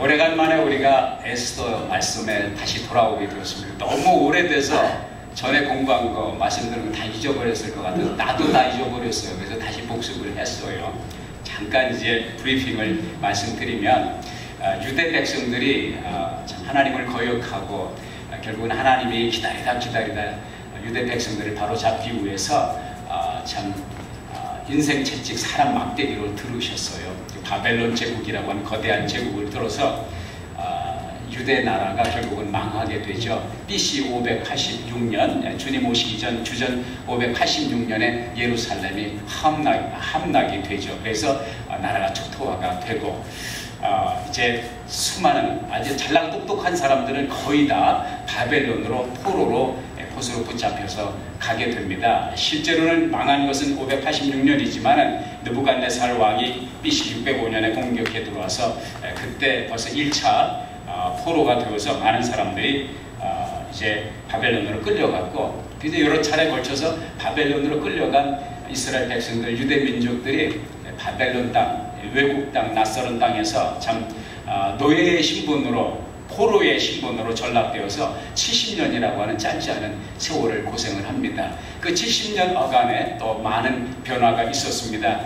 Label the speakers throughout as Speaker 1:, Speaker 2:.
Speaker 1: 오래간만에 우리가 에스더 말씀에 다시 돌아오게 되었습니다. 너무 오래돼서 전에 공부한 거 말씀드린 거 다 잊어버렸을 것 같아서 나도 다 잊어버렸어요. 그래서 다시 복습을 했어요. 잠깐 이제 브리핑을 말씀드리면 유대 백성들이 참 하나님을 거역하고 결국은 하나님이 기다리다 유대 백성들을 바로잡기 위해서 참 인생 채찍 사람 막대기로 들으셨어요. 바벨론 제국이라고 하는 거대한 제국을 들어서 유대 나라가 결국은 망하게 되죠. BC 586년 주님 오시기 전 주전 586년에 예루살렘이 함락이 되죠. 그래서 나라가 초토화가 되고 이제 수많은 아주 잘난 똑똑한 사람들은 거의 다 바벨론으로 포로로 포수로 붙잡혀서 가게 됩니다. 실제로는 망한 것은 586년이지만 느부갓네살 왕이 BC 605년에 공격해 들어와서 그때 벌써 1차 포로가 되어서 많은 사람들이 이제 바벨론으로 끌려갔고, 그래서 여러 차례 걸쳐서 바벨론으로 끌려간 이스라엘 백성들, 유대 민족들이 바벨론 땅, 외국 땅, 낯설은 땅에서 참 노예의 신분으로, 포로의 신분으로 전락되어서 70년이라고 하는 짧지 않은 세월을 고생을 합니다. 그 70년 어간에 또 많은 변화가 있었습니다.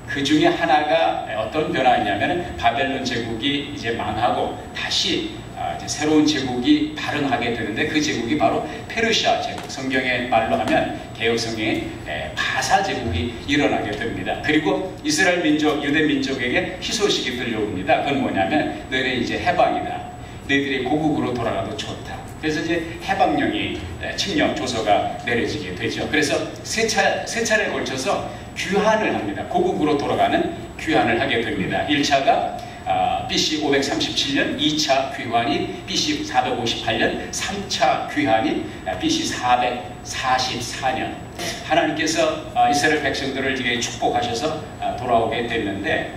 Speaker 1: 그 중에 하나가 어떤 변화였냐면 바벨론 제국이 이제 망하고 다시 이제 새로운 제국이 발흥하게 되는데, 그 제국이 바로 페르시아 제국, 성경의 말로 하면 개역 성경에 바사 제국이 일어나게 됩니다. 그리고 이스라엘 민족, 유대 민족에게 희소식이 들려옵니다. 그건 뭐냐면 너희는 이제 해방이다. 너희들이 고국으로 돌아가도 좋다. 그래서 이제 해방령이 칙령 조서가 내려지게 되죠. 그래서 세 차례에 걸쳐서 귀환을 합니다. 고국으로 돌아가는 귀환을 하게 됩니다. 1차가 BC 537년, 2차 귀환이 BC 458년, 3차 귀환이 BC 444년. 하나님께서 이스라엘 백성들을 이렇게 축복하셔서 돌아오게 됐는데,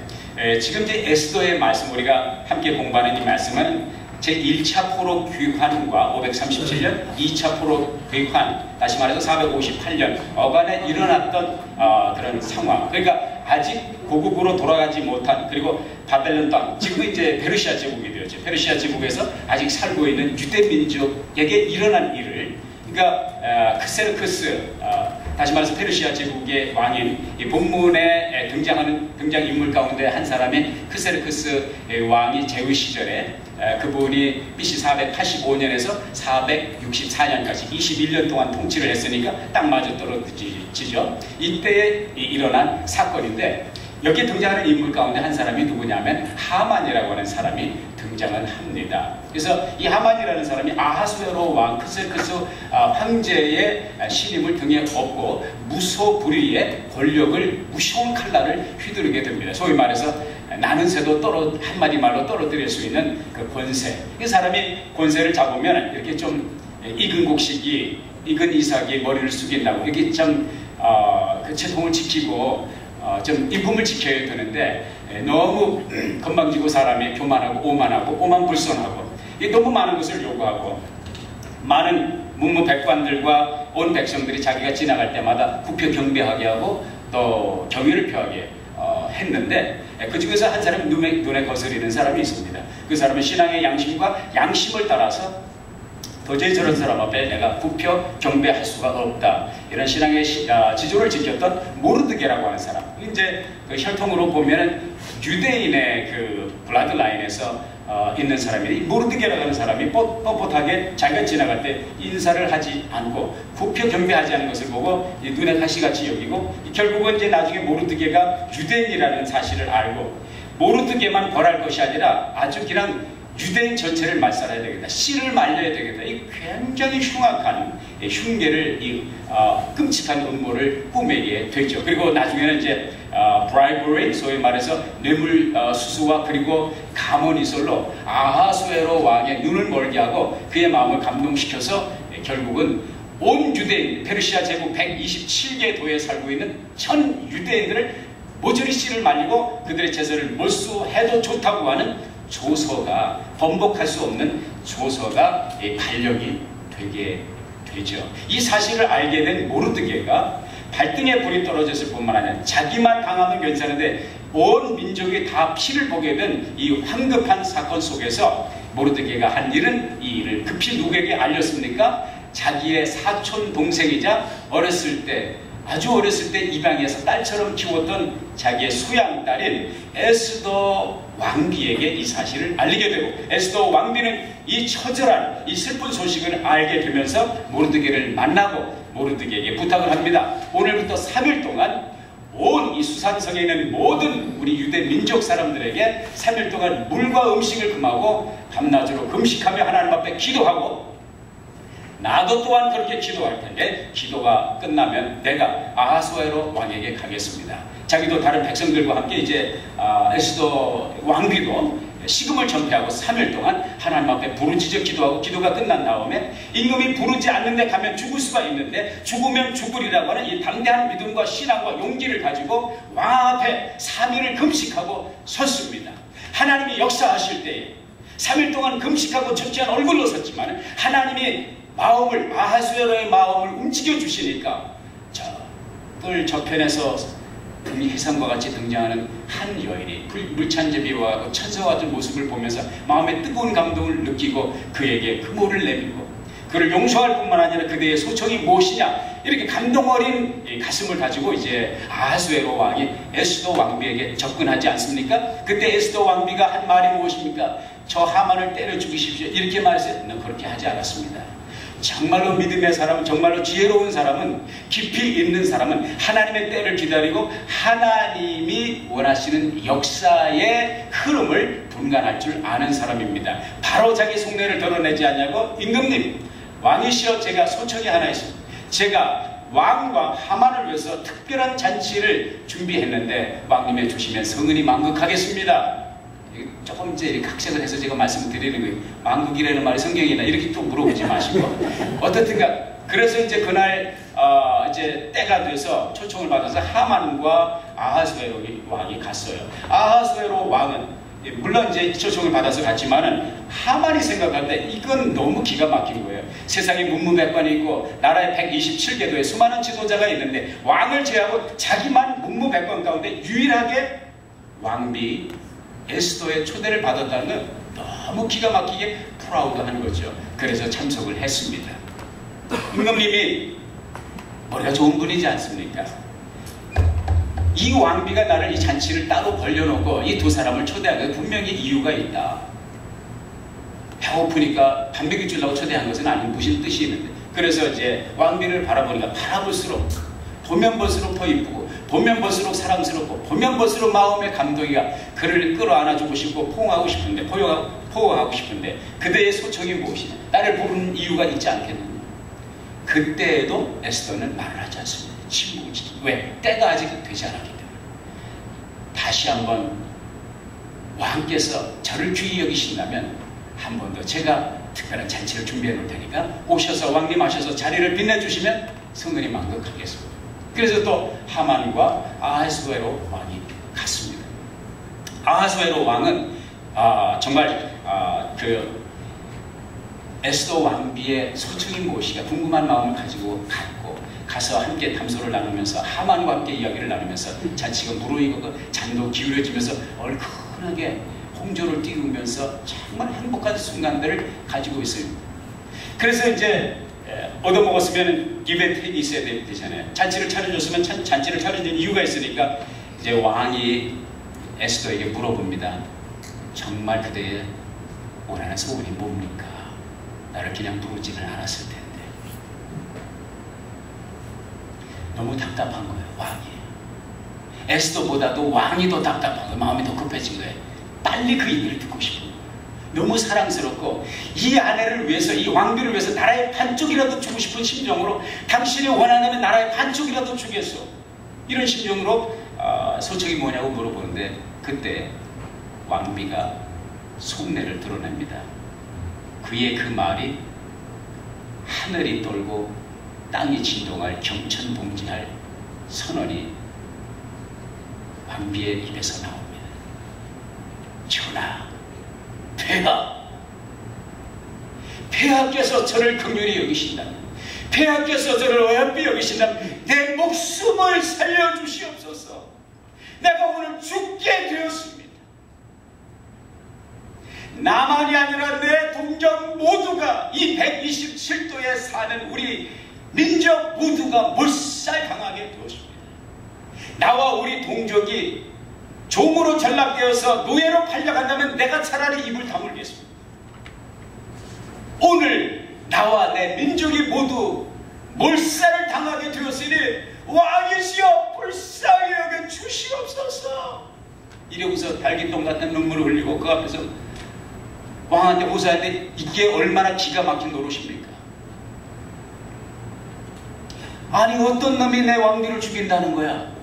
Speaker 1: 지금 이제 에스더의 말씀, 우리가 함께 공부하는 이 말씀은 제1차 포로 귀환과 537년 2차 포로 귀환, 다시 말해서 458년 어간에 일어났던 그런 상황, 그러니까 아직 고국으로 돌아가지 못한, 그리고 바벨론 땅, 지금은 이제 페르시아 제국이 되었죠. 페르시아 제국에서 아직 살고 있는 유대 민족에게 일어난 일을, 그러니까 크세르크스, 다시 말해서 페르시아 제국의 왕인, 이 본문에 등장인물 가운데 한 사람이 크세르크스 왕이 제위 시절에 그분이 BC 485년에서 464년까지 21년 동안 통치를 했으니까 딱 맞아 떨어지죠. 이때에 일어난 사건인데, 여기에 등장하는 인물 가운데 한 사람이 누구냐면 하만이라고 하는 사람이 등장을 합니다. 그래서 이 하만이라는 사람이 아하수에로 왕 크세르크스 황제의 신임을 등에 업고 무소불위의 권력을, 무서운 칼날을 휘두르게 됩니다. 소위 말해서 나는 새도 한마디 말로 떨어뜨릴 수 있는 그 권세. 이 사람이 권세를 잡으면 이렇게 좀 익은 곡식이, 익은 이삭이 머리를 숙인다고 이렇게 좀 그 채통을 지키고 좀 인품을 지켜야 되는데, 너무 건방지고 사람이 교만하고 오만불손하고 너무 많은 것을 요구하고, 많은 문무백관들과 온 백성들이 자기가 지나갈 때마다 국표 경배하게 하고 또 경의를 표하게 했는데, 그 중에서 한 사람이 눈에 거스리는 사람이 있습니다. 그 사람은 신앙의 양심과 양심을 따라서 도저히 저런 사람 앞에 내가 국표 경배할 수가 없다, 이런 신앙의 지조를 지켰던 모르드게라고 하는 사람. 이제 그 혈통으로 보면은 유대인의 그 블라드 라인에서 있는 사람이, 모르드게라고 하는 사람이 뻣뻣하게 자기가 지나갈 때 인사를 하지 않고 국표 경배하지 않은 것을 보고 눈에 가시같이 여기고, 결국은 이제 나중에 모르드게가 유대인이라는 사실을 알고, 모르드게만 벌할 것이 아니라 아주 그냥 유대인 전체를 말살해야 되겠다, 씨를 말려야 되겠다, 이 굉장히 흉악한 흉계를, 이 끔찍한 음모를 꾸미게 되죠. 그리고 나중에는 이제 bribery, 소위 말해서 뇌물 수수와 그리고 가모니솔로 아하수에로 왕의 눈을 멀게 하고 그의 마음을 감동시켜서 결국은 온 유대인, 페르시아 제국 127개 도에 살고 있는 전 유대인들을 모조리 씨를 말리고 그들의 제사를 몰수해도 좋다고 하는 조서가, 번복할 수 없는 조서가 발령이 되게 되죠. 이 사실을 알게 된 모르드게가 발등에 불이 떨어졌을 뿐만 아니라 자기만 당하면 괜찮은데 온 민족이 다 피를 보게 된 이 황급한 사건 속에서 모르드게가 한 일은 이 일을 급히 누구에게 알렸습니까? 자기의 사촌 동생이자 어렸을 때, 아주 어렸을 때 입양해서 딸처럼 키웠던 자기의 소양딸인 에스더 왕비에게 이 사실을 알리게 되고, 에스더 왕비는 이 처절한 이 슬픈 소식을 알게 되면서 모르드게를 만나고 모르드게에게 부탁을 합니다. 오늘부터 3일 동안 온 이 수산성에 있는 모든 우리 유대 민족 사람들에게 3일 동안 물과 음식을 금하고 밤낮으로 금식하며 하나님 앞에 기도하고, 나도 또한 그렇게 기도할 텐데 기도가 끝나면 내가 아하수에로 왕에게 가겠습니다. 자기도 다른 백성들과 함께 이제 에스더 왕비도 식음을 전폐하고 3일 동안 하나님 앞에 부르짖어 기도하고, 기도가 끝난 다음에 임금이 부르지 않는데 가면 죽을 수가 있는데 죽으면 죽으리라고 하는 이 담대한 믿음과 신앙과 용기를 가지고 왕 앞에 3일을 금식하고 섰습니다. 하나님이 역사하실 때에 3일 동안 금식하고 천천히 얼굴로 섰지만 하나님이 마음을, 아하수에로의 마음을 움직여 주시니까 뜰 저편에서 해상과 같이 등장하는 한 여인이 물찬제비와 천사와 같은 모습을 보면서 마음에 뜨거운 감동을 느끼고 그에게 금호를 내밀고 그를 용서할 뿐만 아니라 그대의 소청이 무엇이냐, 이렇게 감동 어린 가슴을 가지고 이제 아하수에로 왕이 에스더 왕비에게 접근하지 않습니까? 그때 에스더 왕비가 한 말이 무엇입니까? 저 하만을 때려 죽이십시오, 이렇게 말했어요. 는 그렇게 하지 않았습니다. 정말로 믿음의 사람은, 정말로 지혜로운 사람은, 깊이 있는 사람은 하나님의 때를 기다리고 하나님이 원하시는 역사의 흐름을 분간할 줄 아는 사람입니다. 바로 자기 속내를 드러내지 않냐고, 임금님, 왕이시여, 제가 소청이 하나 있습니다. 제가 왕과 하만을 위해서 특별한 잔치를 준비했는데 왕님의 주시면 성은이 만극하겠습니다. 조금 이제 각색을 해서 제가 말씀을 드리는 거예요. 만국이라는 말이 성경이나 이렇게 또 물어보지 마시고. 어떻든가 그래서 이제 그날 이제 때가 돼서 초청을 받아서 하만과 아하수에로 왕이 갔어요. 아하수에로 왕은 물론 이제 초청을 받아서 갔지만은 하만이 생각할 때 이건 너무 기가 막힌 거예요. 세상에 문무백관이 있고 나라에 127개도의 수많은 지도자가 있는데 왕을 제외하고 자기만 문무백관 가운데 유일하게 왕비 에스더의 초대를 받았다는 건 너무 기가 막히게 프라우드한 거죠. 그래서 참석을 했습니다. 임금님이 머리가 좋은 분이지 않습니까? 이 왕비가 나를 이 잔치를 따로 벌려놓고 이 두 사람을 초대한 게 분명히 이유가 있다. 배고프니까 밥 먹여주려고 초대한 것은 아닌 무슨 뜻이 있는데, 그래서 이제 왕비를 바라보니까 바라볼수록 보면 볼수록 더 이쁘고 보면 볼수록 사랑스럽고 보면 볼수록 마음의 감동이가 그를 끌어안아주고 싶고 포옹하고 싶은데, 포옹하고 싶은데 그대의 소청이 무엇이냐, 나를 부르는 이유가 있지 않겠느냐. 그때에도 에스더는 말을 하지 않습니다. 침묵이지. 왜? 때가 아직 되지 않았기 때문에. 다시 한번 왕께서 저를 귀히 여기신다면 한 번 더 제가 특별한 잔치를 준비해 놓을 테니까 오셔서 왕님 하셔서 자리를 빛내주시면 성은이 만극하겠습니다. 그래서 또 하만과 아하수에로 왕이 갔습니다. 아하수에로 왕은 정말 그 에스더 왕비의 소청이 무엇이가 궁금한 마음을 가지고 갔고, 가서 함께 담소를 나누면서 하만과 함께 이야기를 나누면서 잔치가 무르익고 잔도 기울여지면서 얼큰하게 홍조를 띄우면서 정말 행복한 순간들을 가지고 있습니다. 그래서 이제 얻어먹었으면 기브앤테이크가 있어야 되잖아요. 잔치를 차려줬으면 잔치를 차려준 이유가 있으니까 이제 왕이 에스더에게 물어봅니다. 정말 그대의 원하는 소원이 뭡니까? 나를 그냥 부르지는 않았을 텐데. 너무 답답한 거예요, 왕이. 에스더보다도 왕이 더 답답한 거예요. 마음이 더 급해진 거예요. 빨리 그 얘기를 듣고 싶은 거예요. 너무 사랑스럽고 이 아내를 위해서, 이 왕비를 위해서 나라의 반쪽이라도 주고 싶은 심정으로, 당신이 원하는 나라의 반쪽이라도 주겠소, 이런 심정으로 소청이 뭐냐고 물어보는데, 그때 왕비가 속내를 드러냅니다. 그의 그 말이 하늘이 떨고 땅이 진동할 경천동지할 선언이 왕비의 입에서 나옵니다. 전하, 폐하께서 저를 긍휼히 여기신다면, 폐하께서 저를 어여삐 여기신다면 내 목숨을 살려주시옵소서. 내가 오늘 죽게 되었습니다. 나만이 아니라 내 동족 모두가 이 127도에 사는 우리 민족 모두가 몰살당하게 되었습니다. 나와 우리 동족이 종으로 전락되어서 노예로 팔려간다면 내가 차라리 입을 다물겠습니다. 오늘 나와 내 민족이 모두 몰살을 당하게 되었으니 왕이시여 불쌍히 여겨 주시옵소서. 이러고서 달기똥 같은 눈물을 흘리고 그 앞에서 왕한테 호소하는데 이게 얼마나 기가 막힌 노릇입니까? 아니 어떤 놈이 내 왕비를 죽인다는 거야?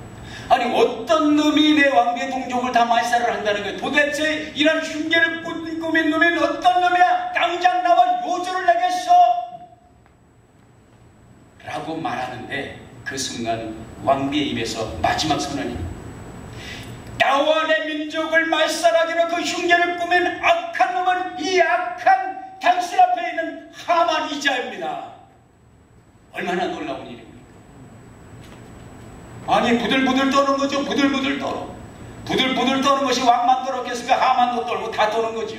Speaker 1: 아니 어떤 놈이 내 왕비의 동족을 다 말살을 한다는 거야? 도대체 이런 흉계를 꾸민 놈이 어떤 놈이야? 당장 나와 요절을 내겠어! 라고 말하는데 그 순간 왕비의 입에서 마지막 선언이 나와 내 민족을 말살하기로 그 흉계를 꾸민 악한 놈은 이 악한 당신 앞에 있는 하만 이자입니다. 얼마나 놀라운 일입니까? 아니 부들부들 떠는 거죠. 부들부들 떨어. 부들부들 떠는 것이 왕만 떨었겠습니까? 하만도 떨고 다 떠는 거죠.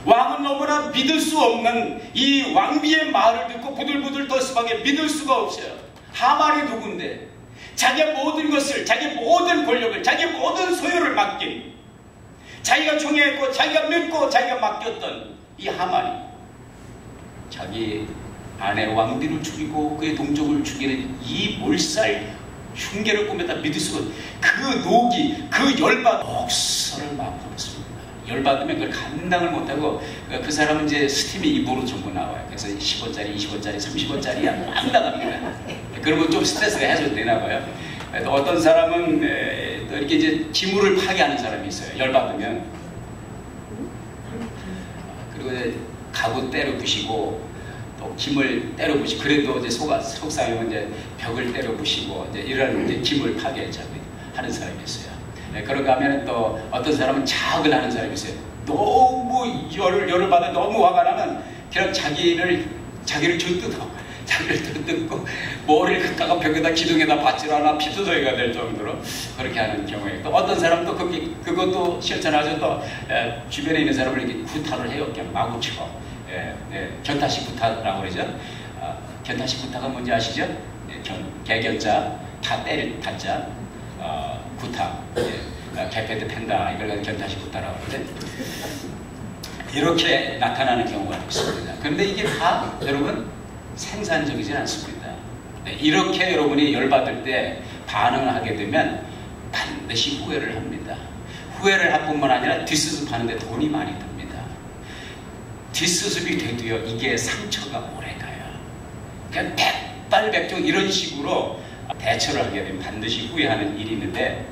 Speaker 1: 왕은 너무나 믿을 수 없는 이 왕비의 말을 듣고 부들부들 떨 수밖에 믿을 수가 없어요. 하만이 누군데 자기의 모든 것을, 자기 모든 권력을, 자기 모든 소유를 맡긴, 자기가 총애했고 자기가 믿고 자기가 맡겼던 이 하만이 자기 아내 왕비를 죽이고 그의 동족을 죽이는 이 몰살 흉계를 꾸며다 믿을 수가 없는 그 녹이, 그 열받 목소를 맛보았습니다. 열받으면 그걸 감당을 못하고 그 사람은 이제 스팀이 입으로 전부 나와요. 그래서 10원짜리, 20원짜리, 30원짜리야 막 나갑니다. 그러면 좀 스트레스가 해소되나 봐요. 또 어떤 사람은 또 이렇게 이제 기물을 파괴하는 사람이 있어요. 열받으면. 그리고 이제 가구 때려 부시고 또 김을 때려 부시고 그래도 이제 속상하면 이제 벽을 때려 부시고 이제 이런 이제 기물 파괴하는 사람이 있어요. 그런가 하면 또 어떤 사람은 자학을 하는 사람이 있어요. 너무 열을 받아 너무 화가 나면 그냥 자기를 들뜯고 머리를 갖다가 벽에다 기둥에다 받질 않아 피투성이가 될 정도로 그렇게 하는 경우에 또 어떤 사람은 또 그것도 실천하죠. 또 주변에 있는 사람을 이렇게 구타를 해요. 그냥 마구 치고 견타식 구타라고 그러죠. 견타식 구타가 뭔지 아시죠? 개견자 다 때릴 타자 구타 개패드 팬다 이걸 견타식 구타라고 그러는데 이렇게 나타나는 경우가 있습니다. 그런데 이게 다 여러분 생산적이지 않습니다. 이렇게 여러분이 열받을 때 반응을 하게 되면 반드시 후회를 합니다. 후회를 할 뿐만 아니라 뒷수습하는데 돈이 많이 듭니다. 뒷수습이 돼도요 이게 상처가 오래가요. 그러니까 백발백중 이런 식으로 대처를 하게 되면 반드시 후회하는 일이 있는데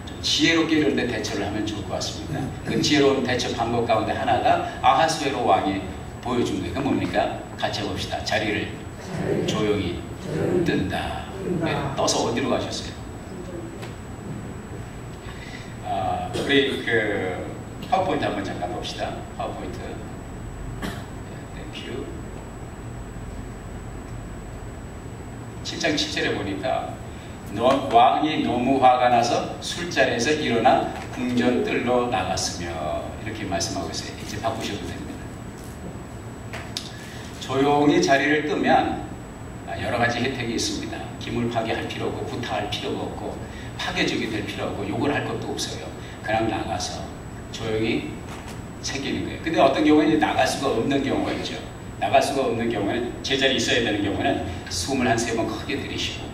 Speaker 1: 좀 지혜롭게 이런 데 대처를 하면 좋을 것 같습니다. 그 지혜로운 대처 방법 가운데 하나가 아하스웨로 왕이 보여준 거예요. 그 뭡니까? 같이 해봅시다. 자리를 조용히 뜬다. 떠서 어디로 가셨어요? 우리 그 파워포인트 한번 잠깐 봅시다. 파워포인트. 땡큐. 7장 7절에 보니까 왕이 너무 화가 나서 술자리에서 일어나 궁전뜰로 나갔으며 이렇게 말씀하고 있어요. 이제 바꾸셔도 됩니다. 조용히 자리를 뜨면 여러 가지 혜택이 있습니다. 기물 파괴할 필요 없고 구타할 필요가 없고 파괴적이 될 필요 없고 욕을 할 것도 없어요. 그냥 나가서 조용히 챙기는 거예요. 근데 어떤 경우에는 나갈 수가 없는 경우가 있죠. 나갈 수가 없는 경우에는 제자리에 있어야 되는 경우에는 숨을 한 3번 크게 들이쉬고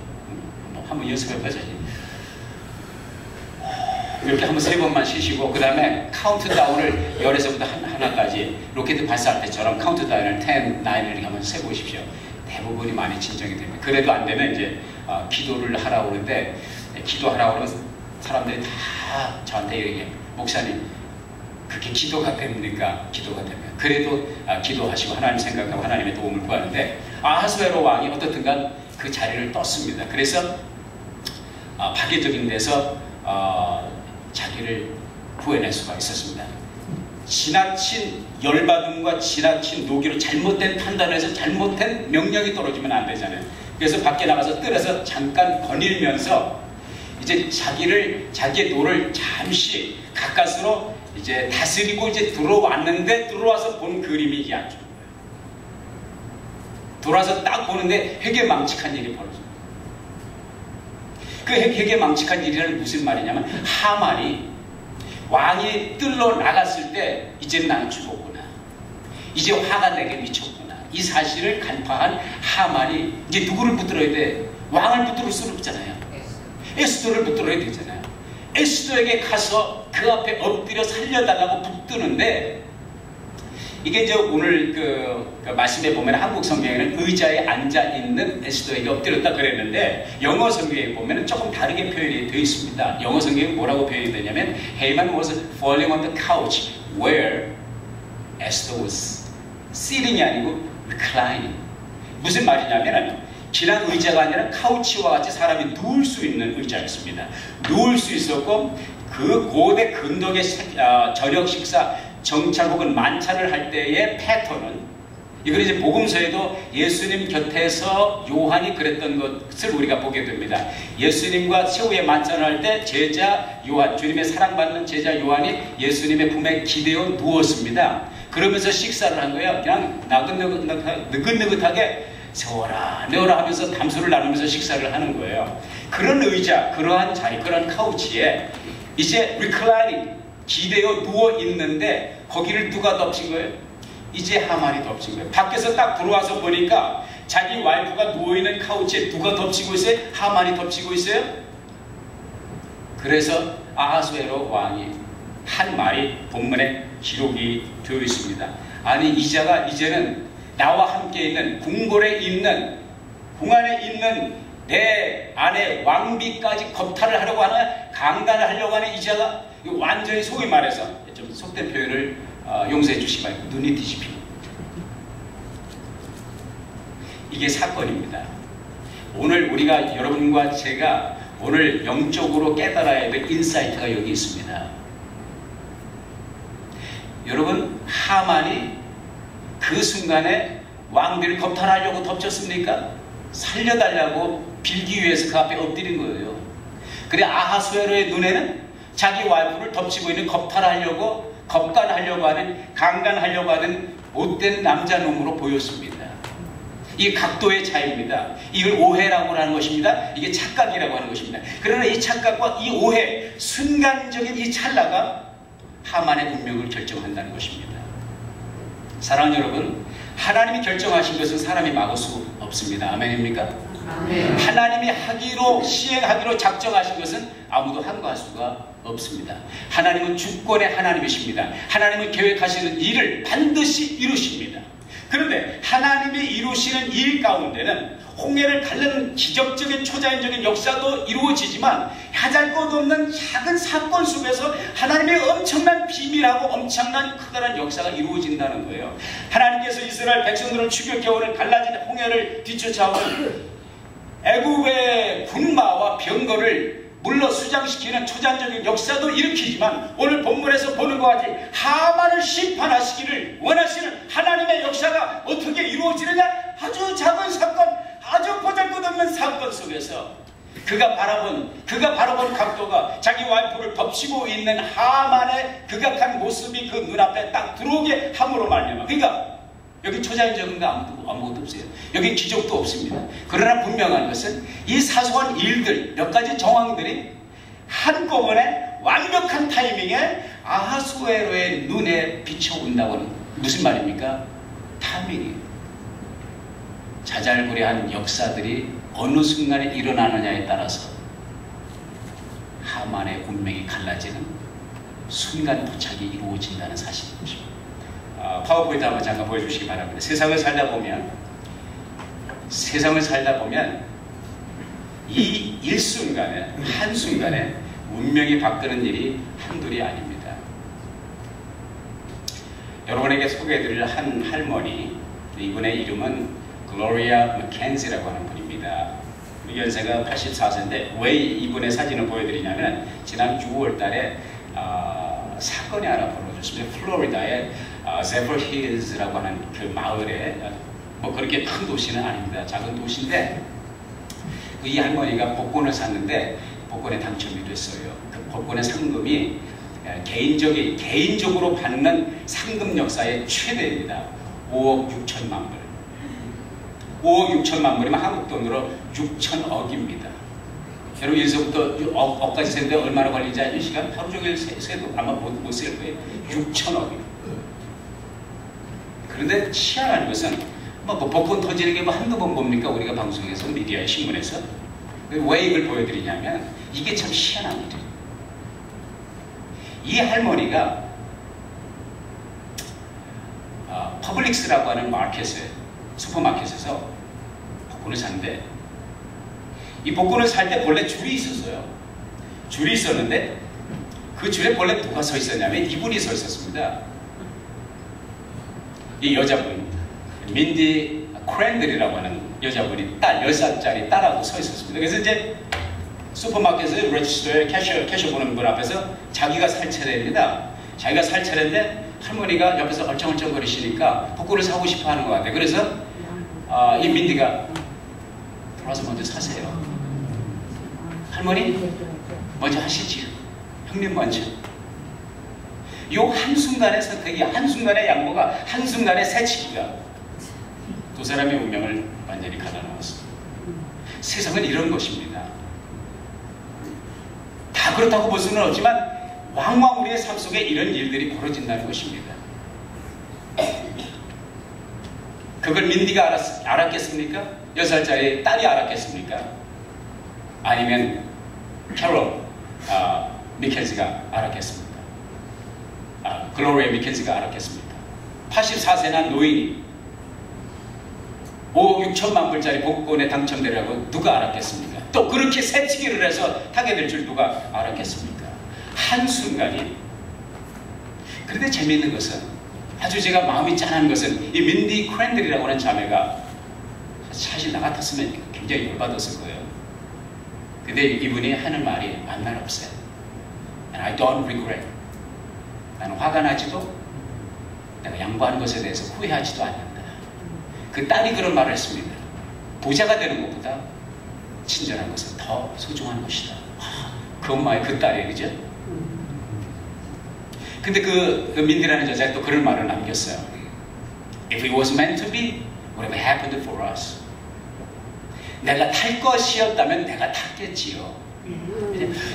Speaker 1: 한번 연습해봐야지. 이렇게 한번 3번만 쉬시고 그 다음에 카운트다운을 10에서부터 하나까지 로켓 발사할 때처럼 카운트다운을 10, 9을 이렇게 한번 세보십시오. 대부분이 많이 진정이 됩니다. 그래도 안 되면 이제 기도를 하라고 그러는데 기도하라고 그러면 사람들이 다 저한테 이렇게 목사님 그게 기도가 됩니까? 기도가 되면 그래도 기도하시고 하나님 생각하고 하나님의 도움을 구하는데 아하스웨로 왕이 어떻든 간 그 자리를 떴습니다. 그래서 파괴적인 데서 자기를 구해낼 수가 있었습니다. 지나친 열받음과 지나친 노기로 잘못된 판단에서 잘못된 명령이 떨어지면 안 되잖아요. 그래서 밖에 나가서 뜰에서 잠깐 거닐면서 이제 자기의 노를 잠시 가까스로 이제 다스리고 이제 들어왔는데, 들어와서 본 그림이 이게 안 좋은 거예요. 돌아서 딱 보는데 회개망측한 일이 벌어져요. 그 회개망측한 일이라는 무슨 말이냐면, 하만이 왕이 뜰로 나갔을 때 이제 나는 죽었구나, 이제 화가 내게 미쳤구나, 이 사실을 간파한 하만이 이제 누구를 붙들어야 돼? 왕을 붙들을 수는 없잖아요. 에스더를 붙들어야 되잖아요. 에스더에게 가서 그 앞에 엎드려 살려달라고 붙드는데, 이게 이제 오늘 그 말씀에 보면 한국 성경에는 의자에 앉아있는 에스더에게 엎드렸다 그랬는데, 영어 성경에 보면 조금 다르게 표현이 되어 있습니다. 영어 성경에 뭐라고 표현이 되냐면, Haman was falling on the couch where Esther was sitting이 아니고 reclining. 무슨 말이냐면, 기란 의자가 아니라 카우치와 같이 사람이 누울 수 있는 의자였습니다. 누울 수 있었고, 그 고대 근덕의 저녁 식사, 정찰 혹은 만찬을 할 때의 패턴은, 이걸 이제 복음서에도 예수님 곁에서 요한이 그랬던 것을 우리가 보게 됩니다. 예수님과 최후의 만찬을 할 때 제자 요한, 주님의 사랑받는 제자 요한이 예수님의 품에 기대어 누웠습니다. 그러면서 식사를 한 거예요. 그냥 느긋느긋하게 세워라 내어라 하면서 담소를 나누면서 식사를 하는 거예요. 그런 의자, 그러한 자리, 그런 카우치에 이제 리클라이닝, 기대어 누워 있는데 거기를 누가 덮친 거예요? 이제 하만이 덮친 거예요. 밖에서 딱 들어와서 보니까 자기 와이프가 누워있는 카우치에 누가 덮치고 있어요? 하만이 덮치고 있어요. 그래서 아하수에로 왕이 한 말이 본문에 기록이 되어 있습니다. 아니, 이자가 이제는 나와 함께 있는 궁궐에 있는, 궁안에 있는 내 아내 왕비까지 겁탈을 하려고 하는, 강간을 하려고 하는 이자가 완전히, 소위 말해서 좀 속된 표현을 용서해 주시기 바랍니다. 눈이 뒤집히는, 이게 사건입니다. 오늘 우리가, 여러분과 제가 오늘 영적으로 깨달아야 될 인사이트가 여기 있습니다. 여러분, 하만이 그 순간에 왕비를 겁탈하려고 덮쳤습니까? 살려달라고 빌기 위해서 그 앞에 엎드린 거예요. 그래, 아하수에로의 눈에는 자기 와이프를 덮치고 있는, 겁탈하려고, 겁간하려고 하는, 강간하려고 하는 못된 남자놈으로 보였습니다. 이게 각도의 차이입니다. 이걸 오해라고 하는 것입니다. 이게 착각이라고 하는 것입니다. 그러나 이 착각과 이 오해, 순간적인 이 찰나가 하만의 운명을 결정한다는 것입니다. 사랑하는 여러분, 하나님이 결정하신 것은 사람이 막을 수 없습니다. 아멘입니까? 아멘. 하나님이 하기로, 시행하기로 작정하신 것은 아무도 한거할 수가 없습니다. 하나님은 주권의 하나님이십니다. 하나님은 계획하시는 일을 반드시 이루십니다. 그런데 하나님이 이루시는 일 가운데는 홍해를 가르는 기적적인 초자연적인 역사도 이루어지지만, 하잘것없는 작은 사건 속에서 하나님의 엄청난 비밀하고 엄청난 크다란 역사가 이루어진다는 거예요. 하나님께서 이스라엘 백성들을 추격해 오는 갈라진 홍해를 뒤쫓아오는 애굽의 군마와 병거를 물러 수장시키는 초자연적인 역사도 일으키지만, 오늘 본문에서 보는 것 같이 하만을 심판하시기를 원하시는 하나님의 역사가 어떻게 이루어지느냐? 아주 작은 사건, 아주 보잘것없는 사건 속에서 그가 바라본 각도가 자기 와이프를 덮치고 있는 하만의 극악한 모습이 그 눈앞에 딱 들어오게 함으로 말미암아, 그러니까 여기 초자연적인 거 아무것도 없어요. 여기 기적도 없습니다. 그러나 분명한 것은 이 사소한 일들, 몇 가지 정황들이 한꺼번에 완벽한 타이밍에 아하수에로의 눈에 비춰온다고는 무슨 말입니까? 타이밍이에요. 자잘구레한 역사들이 어느 순간에 일어나느냐에 따라서 하만의 운명이 갈라지는 순간 도착이 이루어진다는 사실입니다. 파워포인트 한번 잠깐 보여주시기 바랍니다. 세상을 살다 보면 이 일순간에, 한순간에 운명이 바뀌는 일이 한둘이 아닙니다. 여러분에게 소개해드릴 한 할머니, 이분의 이름은 글로리아 맥켄지라고 하는 분입니다. 연세가 84세인데 왜 이분의 사진을 보여드리냐면, 지난 6월 달에 사건이 하나 벌어졌어요. 그렇습니다. 플로리다의 제버힐즈라고 하는 그 마을에 뭐 그렇게 큰 도시는 아닙니다. 작은 도시인데 이 할머니가 복권을 샀는데 복권에 당첨이 됐어요. 그 복권의 상금이 개인적으로 받는 상금 역사의 최대입니다. 5억 6천만 불. 5억 6천만 불이면 한국 돈으로 6천억입니다. 여러분 여기서부터 억까지 세는데 얼마나 걸리지 않는 시간? 하루 종일 세도 아마 못 쓸 거예요. 6천억입니다. 그런데 희한한 것은 뭐 복권 터지는 게 뭐 한두 번 봅니까? 우리가 방송에서 미디어에 신문에서. 왜 이걸 보여드리냐면 이게 참 희한한 일이에요. 이 할머니가 퍼블릭스라고 하는 마켓에 슈퍼마켓에서 복권을 샀는데 이 복권을 살 때 본래 줄이 있었어요. 줄이 있었는데 그 줄에 본래 누가 서 있었냐면 이분이 서 있었습니다. 이 여자분 민디 크랜들이라고 하는 여자분이 10살짜리 딸하고 서 있었습니다. 그래서 이제 슈퍼마켓에 레지스터에 캐셔 보는 분 앞에서 자기가 살 차례입니다. 자기가 살 차례인데 할머니가 옆에서 얼쩡얼쩡 거리시니까 복권을 사고 싶어 하는 것 같아요. 그래서 이 민디가 들어와서 먼저 사세요. 할머니 먼저 하시지요. 형님 먼저. 이 한순간의 선택이, 한순간의 양보가, 한순간의 새치기가 두 사람의 운명을 완전히 갈라놓았습니다. 세상은 이런 것입니다. 다 그렇다고 볼 수는 없지만 왕왕 우리의 삶 속에 이런 일들이 벌어진다는 것입니다. 그걸 민디가 알았겠습니까? 6살짜리 딸이 알았겠습니까? 아니면 캐롤 미켄즈가 알았겠습니까? 글로리아 미켄즈가 알았겠습니까? 84세나 노인이 5억 6천만 불짜리 복권에 당첨되라고 누가 알았겠습니까? 또 그렇게 새치기를 해서 타게 될 줄 누가 알았겠습니까? 한순간이. 그런데 재미있는 것은, 아주 제가 마음이 짠한 것은 이 민디 크랜들이라고 하는 자매가 사실 나 같았으면 굉장히 열받았을 거예요. 근데 이분이 하는 말이 I'm not upset and I don't regret. 나는 화가 나지도 내가 양보하는 것에 대해서 후회하지도 않는다. 그 딸이 그런 말을 했습니다. 부자가 되는 것보다 친절한 것은 더 소중한 것이다. 그 엄마의 그 딸이 그죠? 근데 그 민디라는 여자가 또 그런 말을 남겼어요. If it was meant to be, whatever happened for us. 내가 탈 것이었다면 내가 탔겠지요.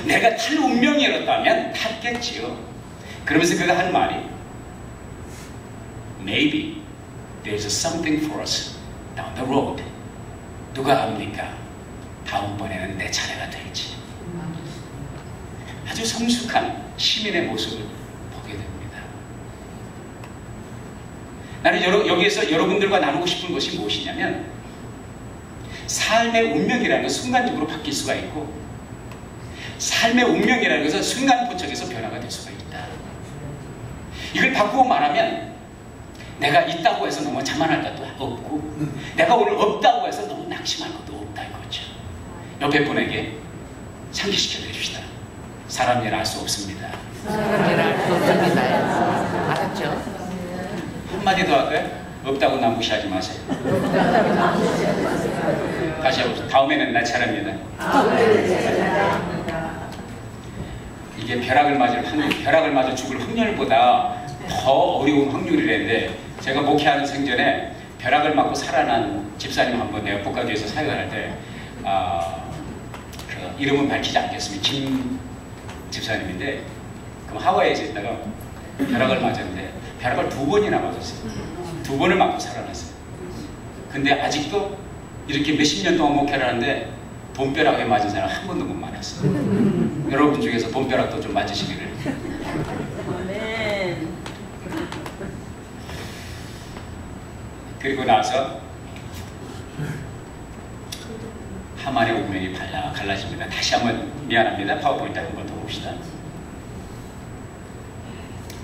Speaker 1: 내가 탈 운명이었다면 탔겠지요. 그러면서 그가 한 말이 Maybe there's something for us down the road. 누가 압니까? 다음번에는 내 차례가 될지. 아주 성숙한 시민의 모습을 보게 됩니다. 나는 여기에서 여러분들과 나누고 싶은 것이 무엇이냐면 삶의 운명이라는 것은 순간적으로 바뀔 수가 있고 삶의 운명이라는 것은 순간포착에서 변화가 될 수가 있다. 이걸 바꾸고 말하면 내가 있다고 해서 너무 자만할 것도 없고 내가 오늘 없다고 해서 너무 낙심할 것도 없다 이거죠. 옆에 분에게 상기시켜 드립시다. 사람 일 알 수 없습니다.
Speaker 2: 사람 일 알 수 없습니다. 알았죠?
Speaker 1: 한마디 더 할까요? 없다고 나 무시하지 마세요. 다시 해보세요. 다음에는 내 차례입니다. 이게 벼락을 맞아 죽을 확률보다 더 어려운 확률이랬는데 제가 목회하는 생전에 벼락을 맞고 살아난 집사님 한 번 내가 북가교에서 사역을 할 때 그 이름은 밝히지 않겠습니다. 김 집사님인데 그럼 하와이에서 있다가 벼락을 맞았는데 벼락을 2번이나 맞았어요. 2번을 맞고 살아났어요. 근데 아직도 이렇게 몇십 년 동안 목회를 하는데 돈벼락에 맞은 사람 한 번도 못 만났어요. 여러분 중에서 돈벼락도 좀 맞으시기를. 그리고 나서 하만의 운명이 갈라집니다. 다시 한번 미안합니다. 파워포인트 한번 더 봅시다.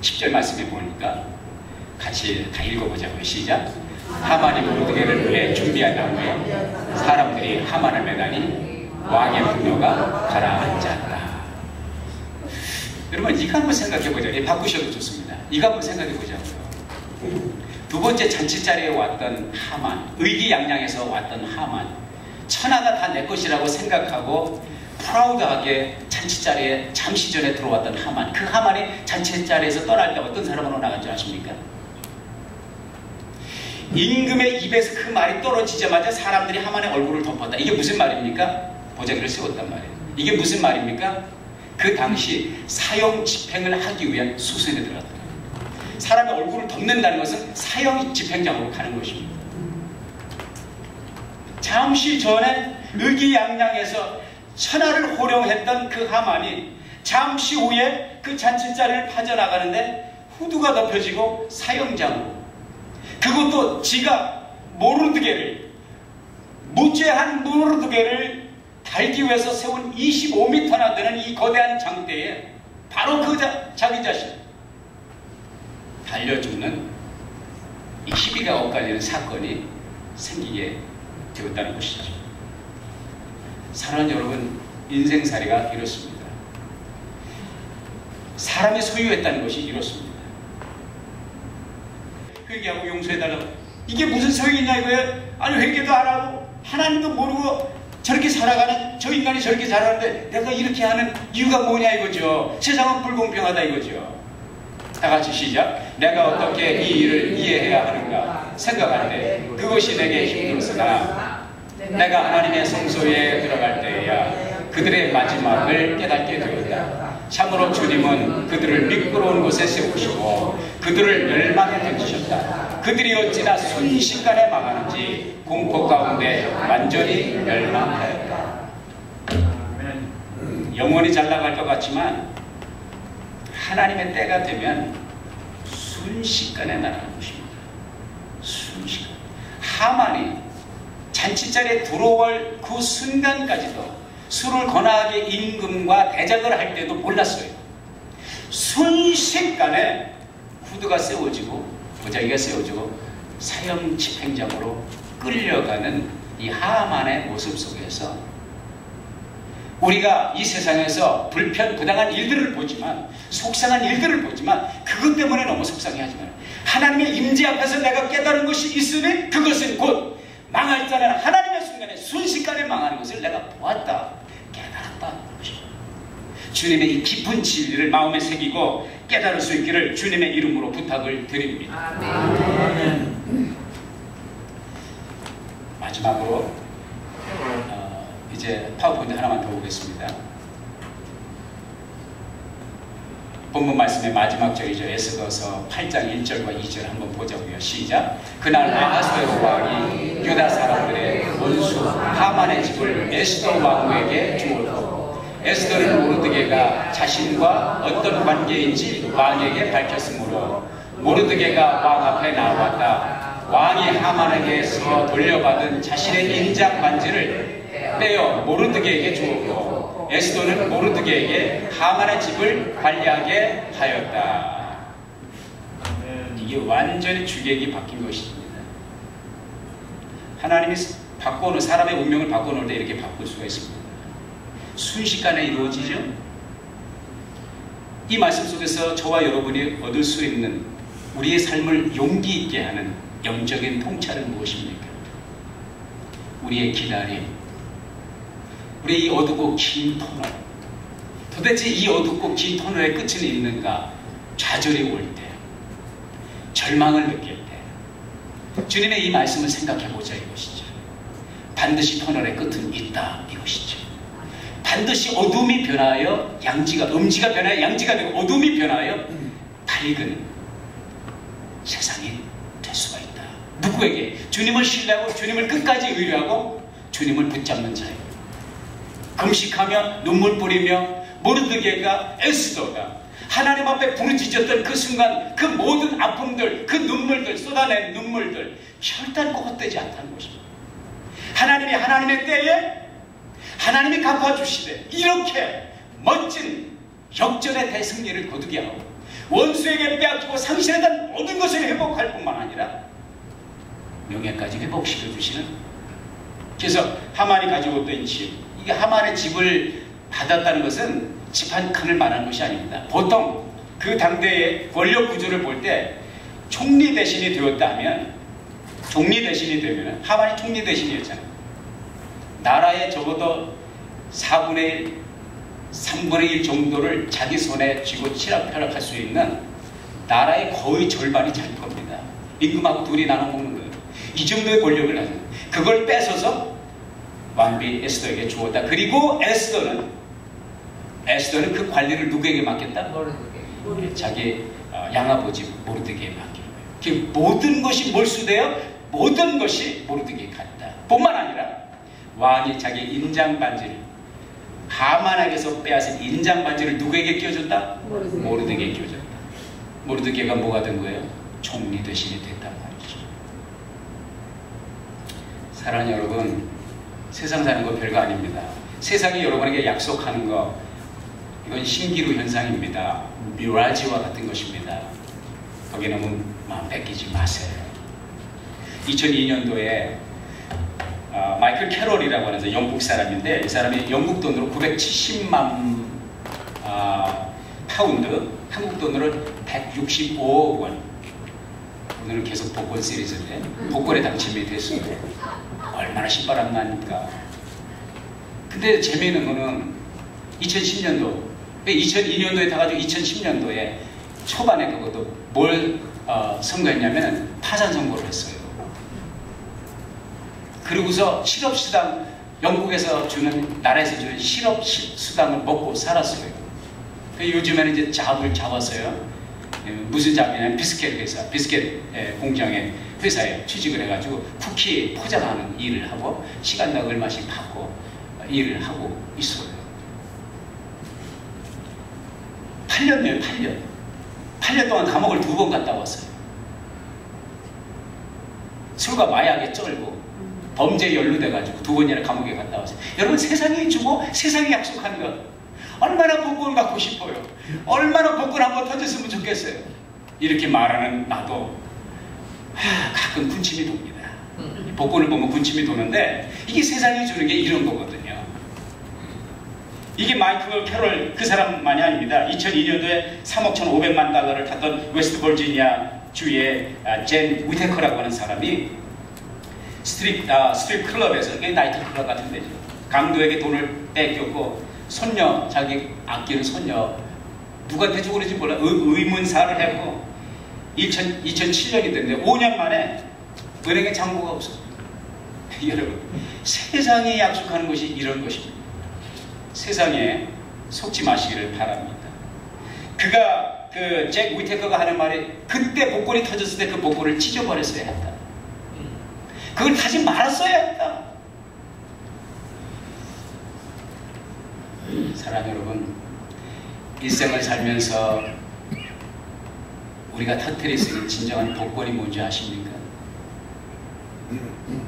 Speaker 1: 10절 말씀에 보니까 같이 다 읽어보자고요. 시작. 하만이 모르드게를 위해 준비한 다음에 사람들이 하만을 매다니 왕의 분노가 가라앉았다. 여러분 이거 한번 생각해보자. 바꾸셔도 좋습니다. 이거 한번 생각해 보자고요. 두 번째 잔치자리에 왔던 하만, 의기양양해서 왔던 하만, 천하가 다 내 것이라고 생각하고 프라우드하게 잔치자리에 잠시 전에 들어왔던 하만, 그 하만이 잔치자리에서 떠날 때 어떤 사람으로 나간 줄 아십니까? 임금의 입에서 그 말이 떨어지자마자 사람들이 하만의 얼굴을 덮었다. 이게 무슨 말입니까? 보자기를 세웠단 말이에요. 이게 무슨 말입니까? 그 당시 사형 집행을 하기 위한 수순에 들어갔다. 사람의 얼굴을 덮는다는 것은 사형 집행장으로 가는 것입니다. 잠시 전에 의기양양해서 천하를 호령했던 그 하만이 잠시 후에 그 잔치자리를 빠져나가는데 후드가 덮여지고 사형장으로, 그것도 지가 모르드게를, 무죄한 모르드게를 달기 위해서 세운 25m나 되는 이 거대한 장대에 바로 그 자기 자신 달려 죽는 이 시비가 엇갈리는 사건이 생기게 되었다는 것이죠. 사랑하는 여러분, 인생살이가 이렇습니다. 사람이 소유했다는 것이 이렇습니다. 회개하고 용서해달라고, 이게 무슨 소용이냐 이거예요? 아니, 회개도 안 하고 하나님도 모르고 저렇게 살아가는 저 인간이 저렇게 살아가는데 내가 이렇게 하는 이유가 뭐냐 이거죠. 세상은 불공평하다 이거죠. 다 같이 시작. 내가 어떻게 이 일을 이해해야 하는가 생각할 때 그것이 내게 힘들었으나 내가 하나님의 성소에 들어갈 때에야 그들의 마지막을 깨닫게 되었다. 참으로 주님은 그들을 미끄러운 곳에 세우시고 그들을 멸망에 던지셨다. 그들이 어찌나 순식간에 망하는지 공포 가운데 완전히 멸망하였다. 영원히 잘 나갈 것 같지만 하나님의 때가 되면 순식간에 날아가는 것입니다. 순식간. 하만이 잔치자리에 들어올 그 순간까지도 술을 권하게 임금과 대작을 할 때도 몰랐어요. 순식간에 후드가 세워지고 보자기가 세워지고 사형 집행장으로 끌려가는 이 하만의 모습 속에서 우리가 이 세상에서 부당한 일들을 보지만, 속상한 일들을 보지만 그것 때문에 너무 속상해하지 마요. 하나님의 임재 앞에서 내가 깨달은 것이 있으니 그것은 곧 망할 자는 하나님의 순간에 순식간에 망하는 것을 내가 보았다, 깨달았다. 주님의 이 깊은 진리를 마음에 새기고 깨달을 수 있기를 주님의 이름으로 부탁을 드립니다. 아멘. 마지막으로 이제 파워포인트 하나만 더 보겠습니다. 본문 말씀의 마지막 절이죠. 에스더서 8장 1절과 2절 한번 보자고요. 시작. 그날 아하스웨로 왕이 유다 사람들의 원수 하만의 집을 에스더 왕후에게 주었고 에스더는 모르드게가 자신과 어떤 관계인지 왕에게 밝혔으므로 모르드게가 왕 앞에 나왔다. 왕이 하만에게서 돌려받은 자신의 인장 반지를 빼어 모르드게에게 주었고 에스더는 모르드게에게 하만의 집을 관리하게 하였다. 이게 완전히 주객이 바뀐 것입니다. 하나님이 바꿔놓은, 사람의 운명을 바꿔놓을 때 이렇게 바꿀 수가 있습니다. 순식간에 이루어지죠. 이 말씀 속에서 저와 여러분이 얻을 수 있는 우리의 삶을 용기 있게 하는 영적인 통찰은 무엇입니까? 우리의 기다림, 우리 이 어둡고 긴 터널, 도대체 이 어둡고 긴 터널의 끝은 있는가? 좌절이 올 때, 절망을 느낄 때 주님의 이 말씀을 생각해보자 이것이죠. 반드시 터널의 끝은 있다 이것이죠. 반드시 어둠이 변하여 음지가 변하여 양지가 되고 어둠이 변하여 밝은 세상이 될 수가 있다. 누구에게? 주님을 신뢰하고 주님을 끝까지 의뢰하고 주님을 붙잡는 자예요. 금식하며 눈물 뿌리며 모르드게가 에스더가 하나님 앞에 부르짖었던 그 순간 그 모든 아픔들, 그 눈물들, 쏟아낸 눈물들 결단코 헛되지 않다는 것입니다. 하나님이 하나님의 때에 하나님이 갚아주시되 이렇게 멋진 역전의 대승리를 거두게 하고 원수에게 빼앗기고 상실했던 모든 것을 회복할 뿐만 아니라 명예까지 회복시켜주시는, 그래서 하만이 가지고 있던 집, 이게 하만의 집을 받았다는 것은 집 한 칸을 말하는 것이 아닙니다. 보통 그 당대의 권력 구조를 볼 때 총리 대신이 되었다면, 총리 대신이 되면, 하만이 총리 대신이었잖아요. 나라의 적어도 4분의 1, 3분의 1 정도를 자기 손에 쥐고 치락펴락할 수 있는 나라의 거의 절반이 자기 겁니다. 임금하고 둘이 나눠 먹는 거예요. 이 정도의 권력을 가진, 그걸 뺏어서 왕비 에스더에게 주었다. 그리고 에스더는 그 관리를 누구에게 맡겼다? 자기 양아버지 모르드게에 맡긴 거예요. 모든 것이 몰수되어 모든 것이 모르드게에 갔다. 뿐만 아니라 왕이 자기 인장반지를, 하만에게서 빼앗은 인장반지를 누구에게 끼워줬다? 모르드게에 끼워줬다. 모르드게가 뭐가 된 거예요? 총리 대신이 됐단 말이죠. 사랑하는 여러분, 세상 사는 거 별거 아닙니다. 세상이 여러분에게 약속하는 거, 이건 신기루 현상입니다. 미라지와 같은 것입니다. 거기에 너무 마음 뺏기지 마세요. 2002년도에 마이클 캐롤이라고 하는 영국 사람인데, 이 사람이 영국 돈으로 970만 파운드, 한국 돈으로 165억 원. 오늘은 계속 복권 시리즈인데 복권에 당첨이 됐습니다. 얼마나 신바람 나니까. 근데 재미있는 거는 2010년도, 2002년도에 타가지고 2010년도에 초반에 그것도 뭘 선거했냐면 파산 선거를 했어요. 그리고서 실업수당, 영국에서 주는, 나라에서 주는 실업수당을 먹고 살았어요. 요즘에는 이제 잡을 잡았어요. 무슨 잡이냐면 비스켓 회사, 비스켓 공장의 회사에 취직을 해가지고 쿠키 포장하는 일을 하고 시간당 얼마씩 받고 일을 하고 있어요. 8년이에요, 8년. 8년 동안 감옥을 2번 갔다 왔어요. 술과 마약에 쩔고 범죄에 연루돼가지고 2번이나 감옥에 갔다 왔어요. 여러분, 세상이 주고 세상이 약속하는 것, 얼마나 복권을 갖고 싶어요. 얼마나 복권 한번 터졌으면 좋겠어요. 이렇게 말하는 나도 가끔 군침이 돕니다. 복권을 보면 군침이 도는데, 이게 세상이 주는 게 이런 거거든요. 이게 마이클 캐롤 그 사람만이 아닙니다. 2002년도에 3억 1,500만 달러를 탔던 웨스트 버지니아 주의 젠 위테커라고 하는 사람이 스트립 클럽에서, 이게 나이트 클럽 같은 데죠, 강도에게 돈을 뺏겼고 손녀, 자기 아끼는 손녀, 누구한테 주고 그런지 몰라, 의문사를 했고 2007년이 됐는데 5년 만에 은행에 잔고가 없어요. 여러분, 세상에 약속하는 것이 이런 것입니다. 세상에 속지 마시기를 바랍니다. 그가, 잭 위테커가 하는 말이, 그때 복권이 터졌을 때 그 복권을 찢어버렸어야 했다. 그걸 타지 말았어야 했다. 사랑하는 여러분, 일생을 살면서 우리가 터뜨릴 수 있는 진정한 복권이 뭔지 아십니까?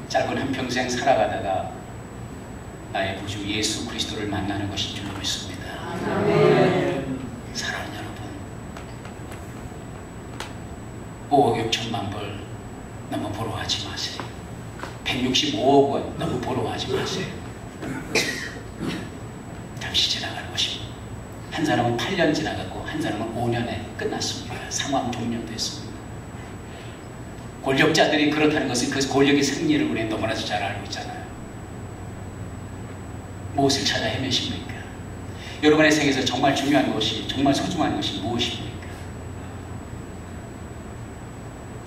Speaker 1: 짧은 한평생 살아가다가 나의 구주 예수 그리스도를 만나는 것인 줄 믿습니다. 사랑하는 여러분, 5억 6천만 벌 너무 부러워하지 마세요. 165억 원 너무 부러워하지 마세요. 잠시 지나가는 것입니다. 한 사람은 8년 지나갔고 한 사람은 5년에 끝났습니다. 상황 종료됐습니다. 권력자들이 그렇다는 것은 그 권력의 승리를 우리는 너무나도 잘 알고 있잖아요. 무엇을 찾아 헤매십니까? 여러분의 생에서 정말 중요한 것이, 정말 소중한 것이 무엇입니까?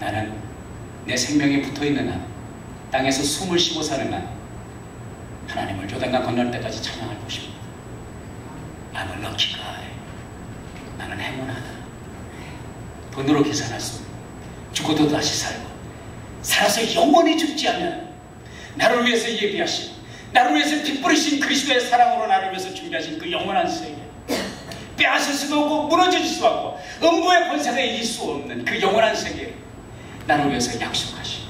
Speaker 1: 나는 내 생명이 붙어있는 한, 땅에서 숨을 쉬고 사는 한, 하나님을 요단강 건널 때까지 찬양할 것입니다. I'm a lucky guy. 나는 행운하다. 돈으로 계산할 수 없고, 죽어도 다시 살고, 살아서 영원히 죽지 않는, 나를 위해서 예비하신, 나를 위해서 뒷부리신 그리스도의 사랑으로 나를 위해서 준비하신 그 영원한 세계, 빼앗을 수도 없고 무너질 수도 없고 음부의 권세가 이길 수 없는 그 영원한 세계, 나를 위해서 약속하신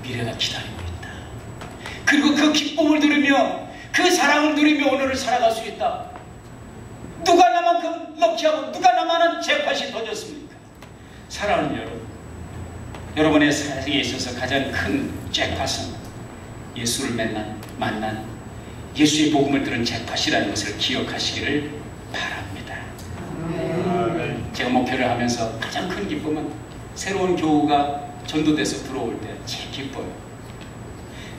Speaker 1: 미래가 기다리고 있다. 그리고 그 기쁨을 누리며 그 사랑을 누리며 오늘을 살아갈 수 있다. 누가 나만큼 럭키하고 누가 나만한 잭팟이 더 좋습니까? 사랑하는 여러분, 여러분의 삶에 있어서 가장 큰 잭팟은 예수를 만난 예수의 복음을 들은 잭팟이라는 것을 기억하시기를 바랍니다. 제가 목회를 하면서 가장 큰 기쁨은 새로운 교우가 전도돼서 들어올 때 제일 기뻐요.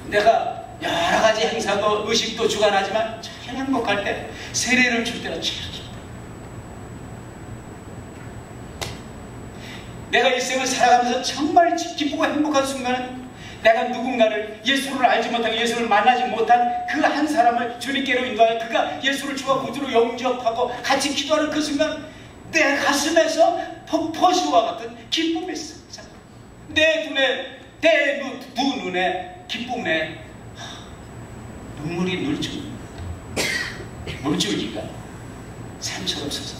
Speaker 1: 내가 여러 가지 행사도 의식도 주관하지만 제일 행복할 때 세례를 줄 때가 제일 기뻐요. 내가 일생을 살아가면서 정말 기쁘고 행복한 순간은 내가 누군가를 예수를 알지 못하고 예수를 만나지 못한 그 한 사람을 주님께로 인도하여 그가 예수를 주와 구주로 영접하고 같이 기도하는 그 순간 내 가슴에서 폭포수와 같은 기쁨이 있어. 내 두 눈에 기쁨에 눈물이 물줄기가 샘처럼 솟아.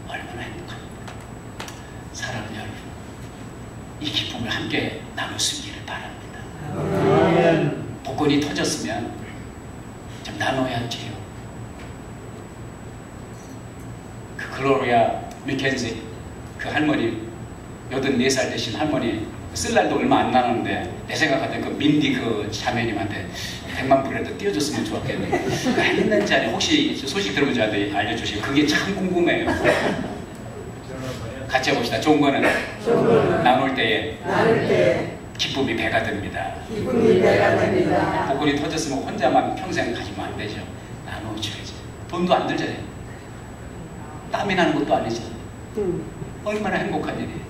Speaker 1: 얼마나 행복합니까? 사랑하는 여러분, 이 기쁨을 함께 나누시기를 바랍니다. 아멘. 복권이 터졌으면 좀 나눠야지요. 그 글로리아 미켄지 그 할머니 84살 되신 할머니 쓸 날도 얼마 안 나는데 내 생각할 때 그 민디 그 자매님한테 100만 불이라도 띄워줬으면 좋았겠네. 그 했는 자리 혹시 소식 들으면 저한테 알려주시고 그게 참 궁금해요. 같이 해봅시다. 좋은 거는 나눌 때에 기쁨이 배가 됩니다. 복권이 터졌으면 혼자만 평생 가지면 안 되죠. 나눠줘야지. 돈도 안 들잖아요. 땀이 나는 것도 아니죠. 얼마나 행복한 일이에요.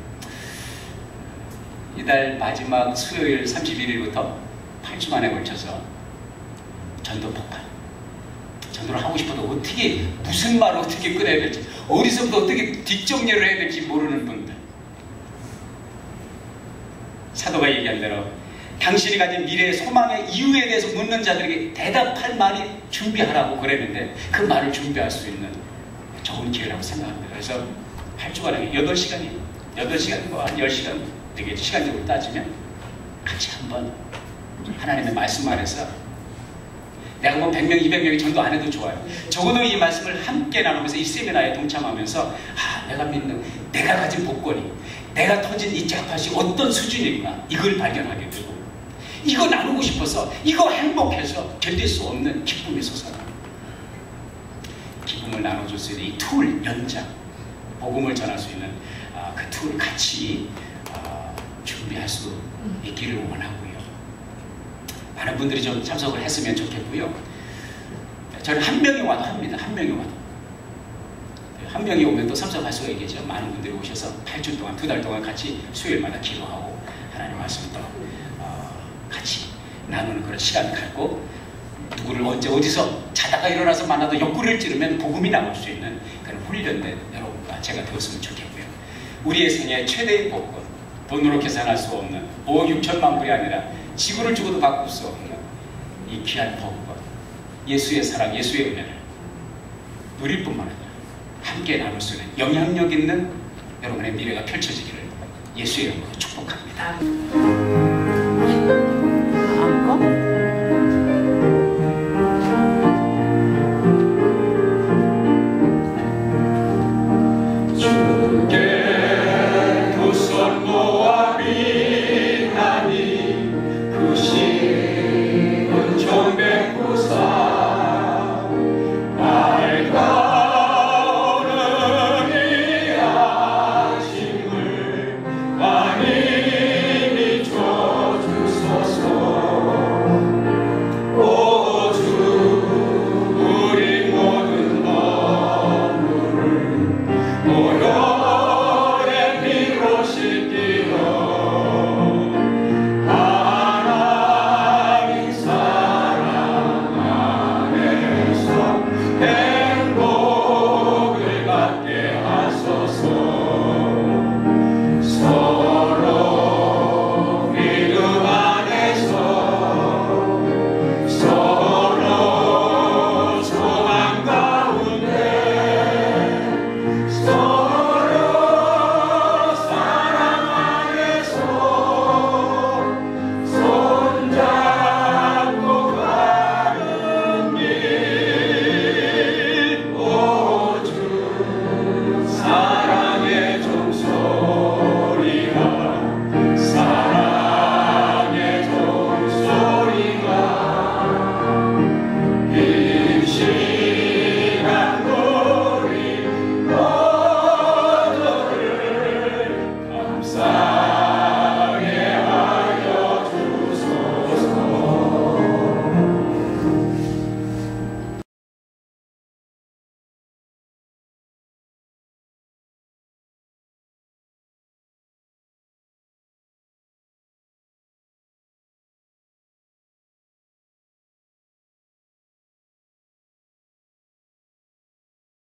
Speaker 1: 이달 마지막 수요일 31일부터 8주 만에 걸쳐서 전도 폭발. 전도를 하고 싶어도 어떻게 무슨 말을 어떻게 꺼내야 될지 어디서부터 어떻게 뒷정리를 해야 될지 모르는 분들. 사도가 얘기한 대로 당신이 가진 미래의 소망의 이유에 대해서 묻는 자들에게 대답할 말이 준비하라고 그랬는데 그 말을 준비할 수 있는 좋은 기회라고 생각합니다. 그래서 8주간에 8시간과 한 10시간 되겠죠. 시간적으로 따지면 같이 한번 하나님의 말씀 안에서 내가 뭐 100명, 200명이 전도 안 해도 좋아요. 적어도 이 말씀을 함께 나누면서 이 세미나에 동참하면서 내가 믿는, 내가 가진 복권이, 내가 터진 이 잭팟이 어떤 수준인가 이걸 발견하게 되고 이거 나누고 싶어서 이거 행복해서 견딜 수 없는 기쁨이 솟아나. 기쁨을 나눠줄 수 있는 이 툴 연장, 복음을 전할 수 있는 그 툴을 같이 준비할 수 있기를 원하고요. 많은 분들이 좀 참석을 했으면 좋겠고요. 저는 한 명이 와도 합니다. 한 명이 와도. 한 명이 오면 또 참석할 수가 있겠죠. 많은 분들이 오셔서 8주 동안, 2달 동안 같이 수요일마다 기도하고 하나님 말씀도 같이 나누는 그런 시간을 갖고 누구를 언제 어디서 자다가 일어나서 만나도 옆구리를 찌르면 복음이 나올 수 있는 그런 훈련된 여러분과 제가 되었으면 좋겠고요. 우리의 생애 최대의 복권, 돈으로 계산할 수 없는 5억 6천만 불이 아니라 지구를 주고도 바꿀 수 없는 이 귀한 복권, 예수의 사랑, 예수의 은혜를 누릴 뿐만 아니라 함께 나눌 수 있는 영향력 있는 여러분의 미래가 펼쳐지기를 예수의 이름으로 축복합니다.